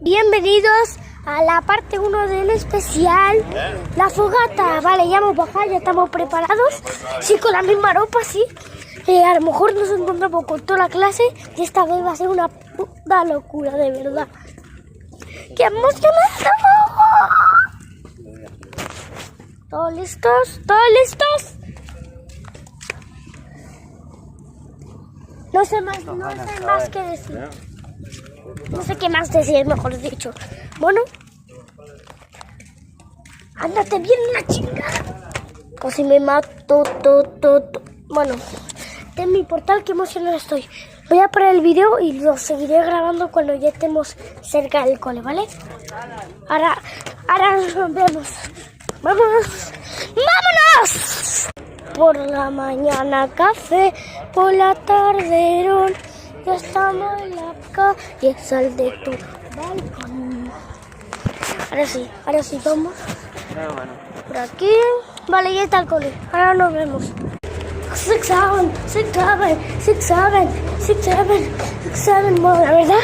Bienvenidos a la parte 1 del especial, la fogata. Vale, ya hemos bajado, ya estamos preparados. Sí, con la misma ropa, sí. A lo mejor nos encontramos con toda la clase y esta vez va a ser una puta locura, de verdad. ¡Qué emocionante! ¿Todos listos? ¿Todos listos? No sé más que decir. No sé qué más decir, mejor dicho. Bueno. Ándate bien la chingada. Casi me mato, Bueno, este es mi portal, qué emocionado estoy. Voy a parar el video y lo seguiré grabando cuando ya estemos cerca del cole, ¿vale? Ahora nos vemos. ¡Vámonos! ¡Vámonos! Por la mañana café, por la tarde ya estamos en la calle, sal de tu balcón. Ahora sí, vamos. Por aquí. Vale, ya está el cole. Ahora nos vemos. 6, 7. Bueno, la verdad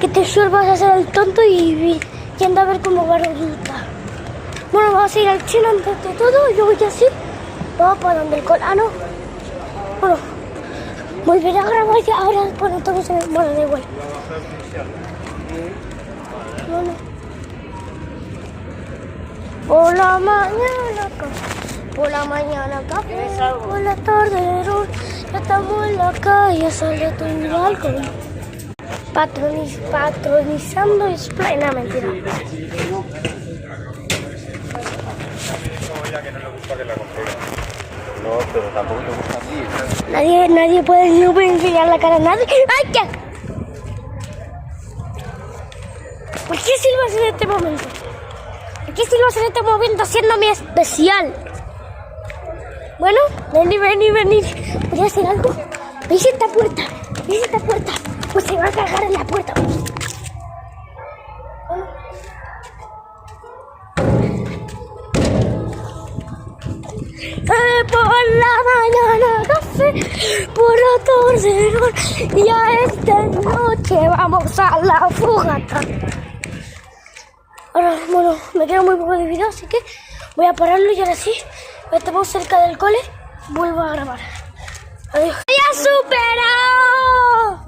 que te solo vas a hacer el tonto y anda a ver cómo va a resultar. Bueno, vamos a ir al chino antes de todo. Yo voy así. Vamos para donde el cole. Ah, no. Bueno, volveré a grabar ya ahora. Bueno, todo se ve. Bueno, da igual. Bueno. Por la mañana café, por la tarde ya estamos en la calle, sal de tu balcón. Patronizando es plena mentira. No, pero tampoco te gusta a ti. Nadie puede enseñar la cara a nadie. ¡Ay, ya! ¿Por qué silbas en este momento? ¿Por qué silbas en este momento haciéndome especial? Bueno, venir. ¿Voy a hacer algo? ¿Veis esta puerta? Pues se va a cagar en la puerta. Por la mañana café, por la tarde y a esta noche vamos a la fogata. Ahora, bueno, me queda muy poco de video, así que voy a pararlo y ahora sí, estamos cerca del cole, vuelvo a grabar. Adiós. ¡Ya superado!